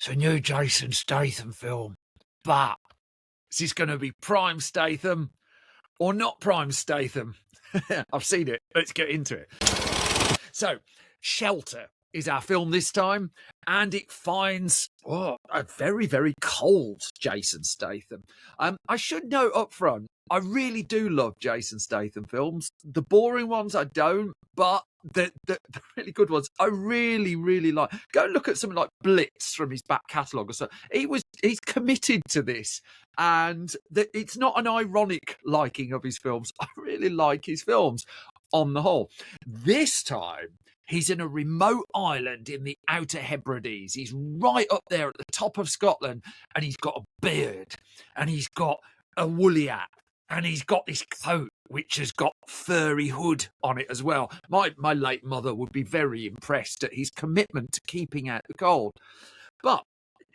It's a new Jason Statham film, but is this going to be prime Statham or not prime Statham? I've seen it. Let's get into it. So, Shelter is our film this time, and it finds a very, very cold Jason Statham. I should note up front, I really do love Jason Statham films. The boring ones I don't, but the really good ones I really, really like. Go and look at something like Blitz from his back catalogue or so. He's committed to this, and it's not an ironic liking of his films. I really like his films on the whole. This time, he's in a remote island in the Outer Hebrides. He's right up there at the top of Scotland, and he's got a beard, and he's got a woolly hat, and he's got this coat which has got furry hood on it as well. My late mother would be very impressed at his commitment to keeping out the cold. But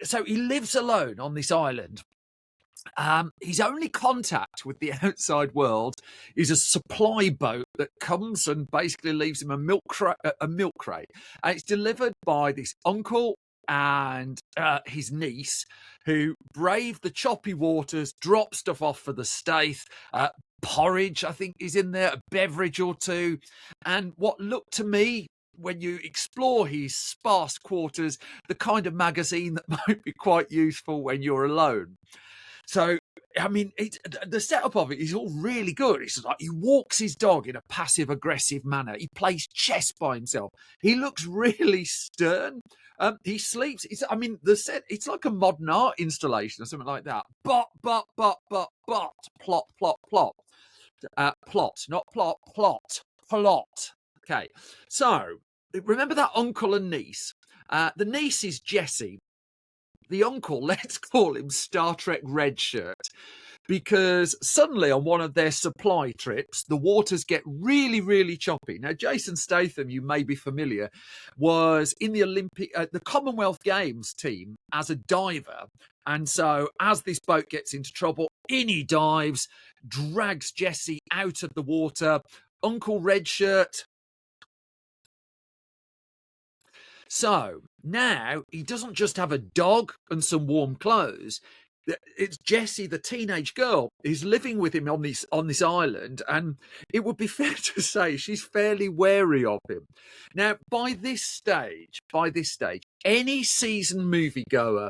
so he lives alone on this island. His only contact with the outside world is a supply boat that comes and basically leaves him a milk crate. And it's delivered by this uncle and his niece, who brave the choppy waters, drop stuff off for the Stath. Porridge, I think, is in there, a beverage or two. And what looked to me, when you explore his sparse quarters, the kind of magazine that might be quite useful when you're alone. So, I mean, the setup of it is all really good. It's like he walks his dog in a passive-aggressive manner. He plays chess by himself. He looks really stern. He sleeps. The set, it's like a modern art installation or something like that. But, plot. Plot, not plot, plot. Okay, so remember that uncle and niece? The niece is Jessie. The uncle, let's call him Star Trek Redshirt, because suddenly on one of their supply trips, the waters get really, really choppy. Now, Jason Statham, you may be familiar, was in the Commonwealth Games team as a diver. And so as this boat gets into trouble, in he dives, drags Jessie out of the water. Uncle Redshirt. So now he doesn't just have a dog and some warm clothes. It's Jessie, the teenage girl, is living with him on this island, and it would be fair to say she's fairly wary of him. Now, by this stage, any seasoned moviegoer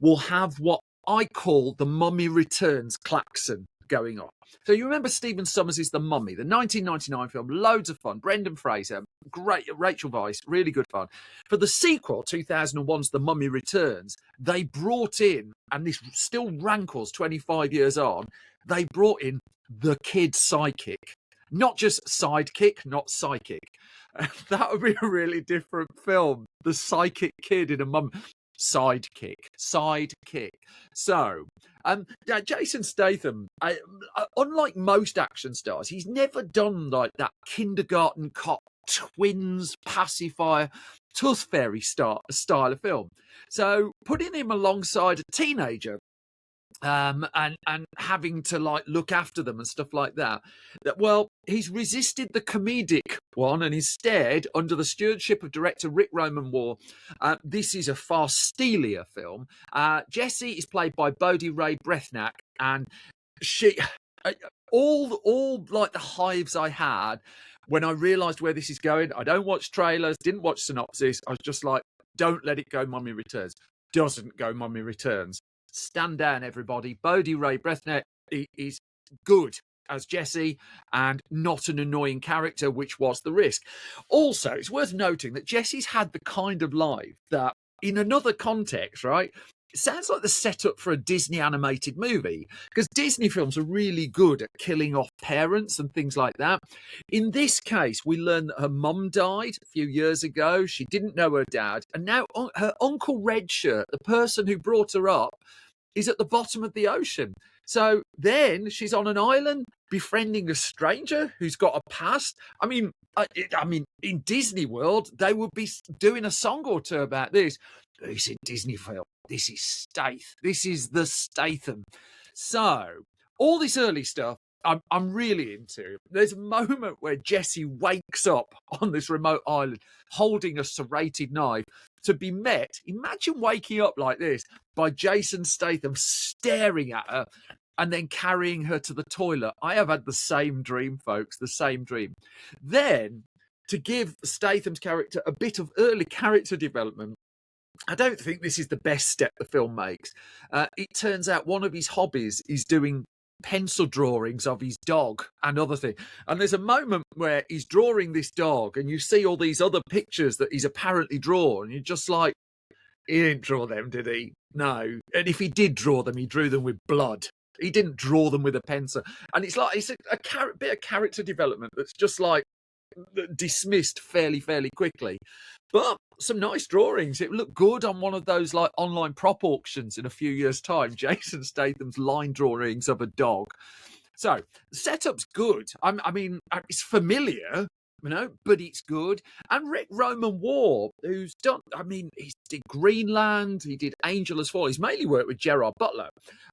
will have what I call the Mummy Returns klaxon going on. So you remember Stephen Sommers' The Mummy, the 1999 film, loads of fun. Brendan Fraser, great. Rachel Weisz, really good fun. For the sequel, 2001's The Mummy Returns, they brought in, and this still rankles 25 years on, they brought in the kid psychic. Not just sidekick, not psychic. That would be a really different film. The psychic kid in a mum. Sidekick. So, Jason Statham, unlike most action stars, he's never done like that kindergarten cop, twins, pacifier, tooth fairy style of film. So, putting him alongside a teenager, and having to like look after them and stuff like that, well, he's resisted the comedic one, and instead, under the stewardship of director Rick Roman Moore, this is a far steelier film. Jessie is played by Bodhi Ray Brethnak, and she all like the hives I had when I realized where this is going. I don't watch trailers, didn't watch synopsis. I was just like, don't let it go Mummy Returns. Doesn't go Mummy Returns. Stand down, everybody. Bodhi Ray Brethnak is good as Jessie and not an annoying character, which was the risk. Also, it's worth noting that Jessie's had the kind of life that, in another context, right, it sounds like the setup for a Disney animated movie, because Disney films are really good at killing off parents and things like that. In this case, we learn that her mum died a few years ago. She didn't know her dad. And now her Uncle Redshirt, the person who brought her up, is at the bottom of the ocean. So then she's on an island befriending a stranger who's got a past. I mean, in Disney World, they would be doing a song or two about this. It's a Disney film. This is Stath. This is the Statham. So all this early stuff, I'm really into. There's a moment where Jessie wakes up on this remote island holding a serrated knife, to be met, imagine waking up like this by Jason Statham staring at her and then carrying her to the toilet. I have had the same dream, folks, the same dream. Then, to give Statham's character a bit of early character development, I don't think this is the best step the film makes. It turns out one of his hobbies is doing pencil drawings of his dog and other things. And there's a moment where he's drawing this dog and you see all these other pictures that he's apparently drawn. And you're just like, he didn't draw them, did he? No. And if he did draw them, he drew them with blood. He didn't draw them with a pencil. And it's like, it's a bit of character development that's just like dismissed fairly quickly. But some nice drawings. It looked good on one of those like online prop auctions in a few years' time. Jason Statham's line drawings of a dog. So the setup's good. I mean, it's familiar, you know, but it's good. And Rick Roman Waugh, who's done, I mean, he did Greenland, he did Angel Has Fallen. He's mainly worked with Gerard Butler.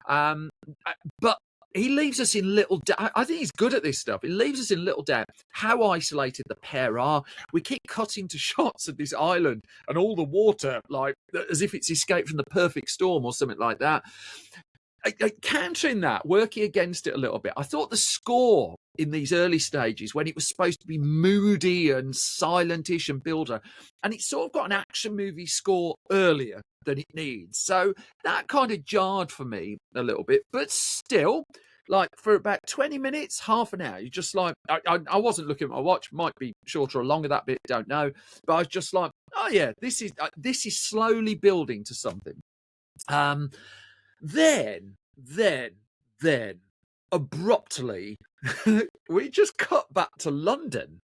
But he leaves us in little doubt. I think he's good at this stuff. He leaves us in little doubt how isolated the pair are. We keep cutting to shots of this island and all the water, like as if it's escaped from the perfect storm or something like that. Countering that, working against it a little bit, I thought the score in these early stages, when it was supposed to be moody and silentish and builder, and it's sort of got an action movie score earlier than it needs. So that kind of jarred for me a little bit, but still, like for about 20 minutes, half an hour, you just like, I wasn't looking at my watch, might be shorter or longer that bit, don't know, but I was just like, oh yeah, this is slowly building to something. Then, abruptly, we just cut back to London.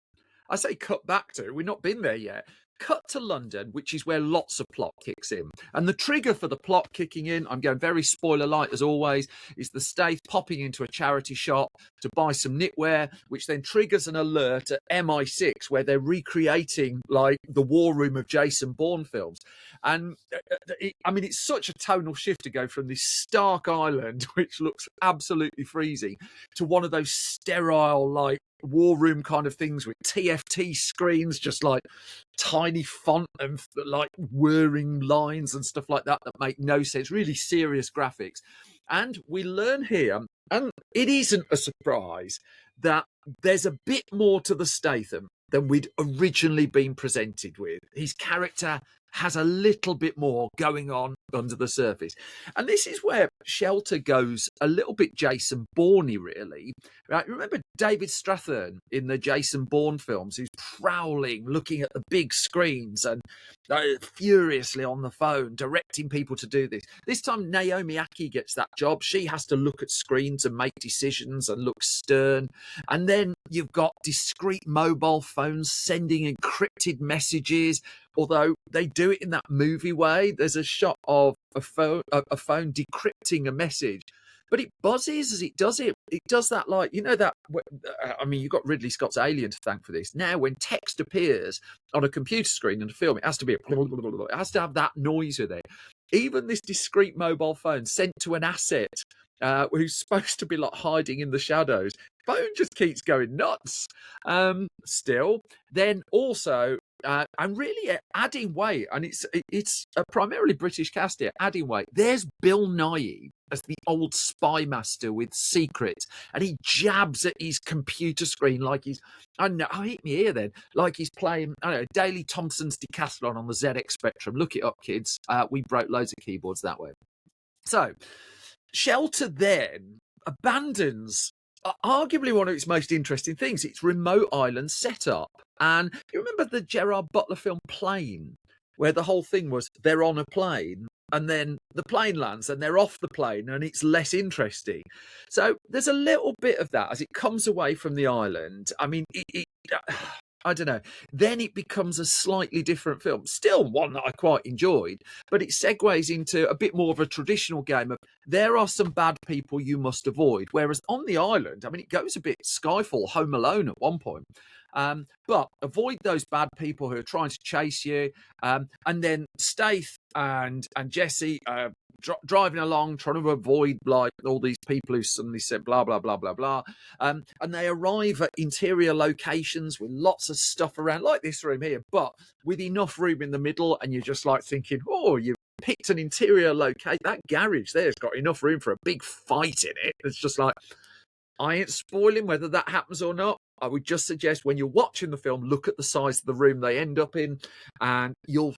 I say cut back to, we've not been there yet. Cut to London, which is where lots of plot kicks in. And the trigger for the plot kicking in, I'm going very spoiler light as always, is the Stath popping into a charity shop to buy some knitwear, which then triggers an alert at MI6 where they're recreating like the war room of Jason Bourne films. And I mean, it's such a tonal shift to go from this stark island, which looks absolutely freezing, to one of those sterile, like war room kind of things with TFT screens, just like tiny font and like whirring lines and stuff like that make no sense, really serious graphics. And we learn here, and it isn't a surprise, that there's a bit more to the Statham than we'd originally been presented with. His character has a little bit more going on under the surface. And this is where Shelter goes a little bit Jason Bourne-y, really. Right? Remember David Strathairn in the Jason Bourne films, who's prowling, looking at the big screens and furiously on the phone, directing people to do this. This time Naomi Ackie gets that job. She has to look at screens and make decisions and look stern. And then you've got discreet mobile phones sending encrypted messages, although they do it in that movie way. There's a shot of a phone decrypting a message, but it buzzes as it does it. It does that, like, you know, that, I mean, you've got Ridley Scott's Alien to thank for this. Now, when text appears on a computer screen in a film, it has to be, it has to have that noise with it. Even this discreet mobile phone sent to an asset who's supposed to be like hiding in the shadows, phone just keeps going nuts. Still, then also, and really adding weight, and it's a primarily British cast here, adding weight. There's Bill Nighy as the old spy master with secrets, and he jabs at his computer screen like he's, I know, I hit me ear then, like he's playing, I don't know, Daley Thompson's Decathlon on the ZX Spectrum. Look it up, kids. We broke loads of keyboards that way. So, Shelter then abandons arguably one of its most interesting things, its remote island setup. And you remember the Gerard Butler film Plane, where the whole thing was they're on a plane and then the plane lands and they're off the plane and it's less interesting. So there's a little bit of that as it comes away from the island. I mean, I don't know. Then it becomes a slightly different film. Still one that I quite enjoyed, but it segues into a bit more of a traditional game of there are some bad people you must avoid. Whereas on the island, I mean, it goes a bit Skyfall, Home Alone at one point. But avoid those bad people who are trying to chase you. And then Stath and Jesse driving along, trying to avoid like all these people who suddenly said blah blah blah blah blah, and they arrive at interior locations with lots of stuff around, like this room here, but with enough room in the middle, and you're just like thinking, oh, you picked an interior locate. That garage there's got enough room for a big fight in it. It's just like, I ain't spoiling whether that happens or not. I would just suggest when you're watching the film, look at the size of the room they end up in, and you'll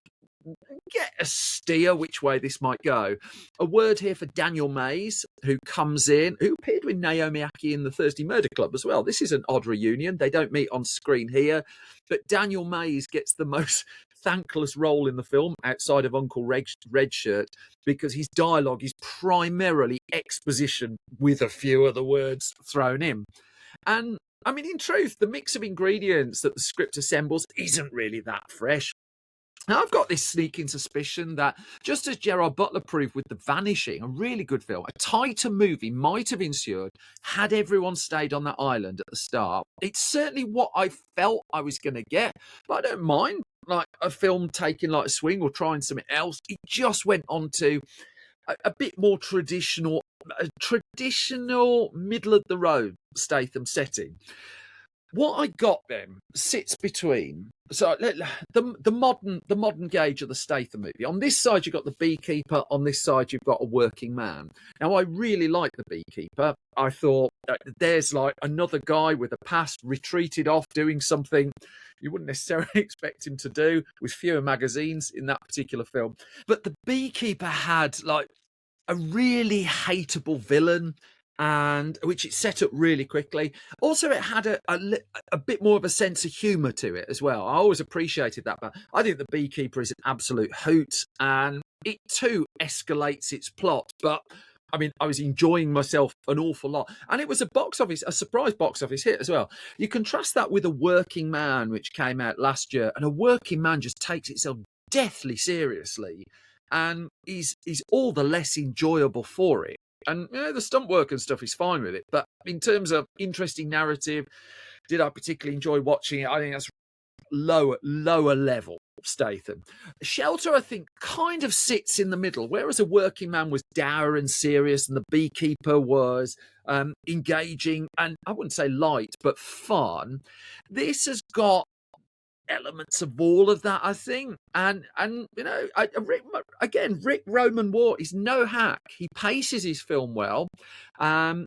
get a steer which way this might go. A word here for Daniel Mays, who comes in, who appeared with Naomi Aki in the Thursday Murder Club as well. This is an odd reunion. They don't meet on screen here, but Daniel Mays gets the most thankless role in the film outside of Uncle Redshirt, because his dialogue is primarily exposition with a few other words thrown in. And I mean, in truth, the mix of ingredients that the script assembles isn't really that fresh. Now, I've got this sneaking suspicion that, just as Gerard Butler proved with The Vanishing, a really good film, a tighter movie might have ensued had everyone stayed on that island at the start. It's certainly what I felt I was going to get, but I don't mind like a film taking like a swing or trying something else. It just went on to a bit more traditional middle of the road Statham setting. What I got then sits between the modern gauge of the Statham movie. On this side you've got the beekeeper, on this side you've got a working man. Now, I really like the beekeeper. I thought there's like another guy with a past, retreated off doing something you wouldn't necessarily expect him to do, with fewer magazines in that particular film. But the beekeeper had like a really hateable villain, and which it set up really quickly. Also, it had a bit more of a sense of humour to it as well. I always appreciated that, but I think the beekeeper is an absolute hoot, and it too escalates its plot. But I mean, I was enjoying myself an awful lot, and it was a surprise box office hit as well. You contrast that with A Working Man, which came out last year, and A Working Man just takes itself deathly seriously, and is all the less enjoyable for it. And you know, the stunt work and stuff is fine with it, but in terms of interesting narrative, did I particularly enjoy watching it? I think that's lower level Statham. Shelter, I think, kind of sits in the middle, whereas A Working Man was dour and serious, and The Beekeeper was engaging and, I wouldn't say light, but fun. This has got elements of all of that, I think, and you know, Rick Roman Waugh is no hack. He paces his film well, and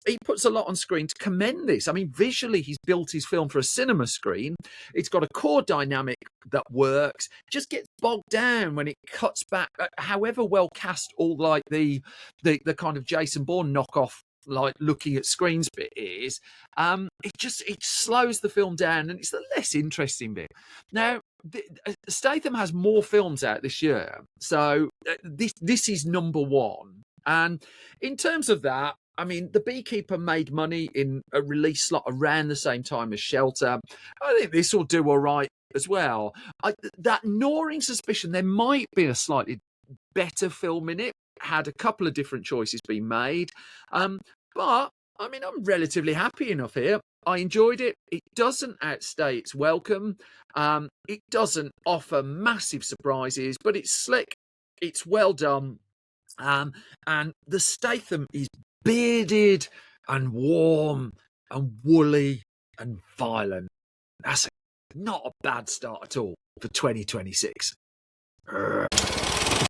he puts a lot on screen to commend this. I mean, visually, he's built his film for a cinema screen. It's got a core dynamic that works. It just gets bogged down when it cuts back. However well cast all like the kind of Jason Bourne knockoff, like looking at screens bit is, it slows the film down, and it's the less interesting bit. Now, Statham has more films out this year, so this is number one. And in terms of that, I mean, The Beekeeper made money in a release slot around the same time as Shelter. I think this will do all right as well. That gnawing suspicion there might be a slightly better film in it had a couple of different choices been made. But I mean, I'm relatively happy enough here. I enjoyed it. It doesn't outstay its welcome. It doesn't offer massive surprises, but it's slick. It's well done. And the Statham is bearded and warm and woolly and violent. That's not a bad start at all for 2026.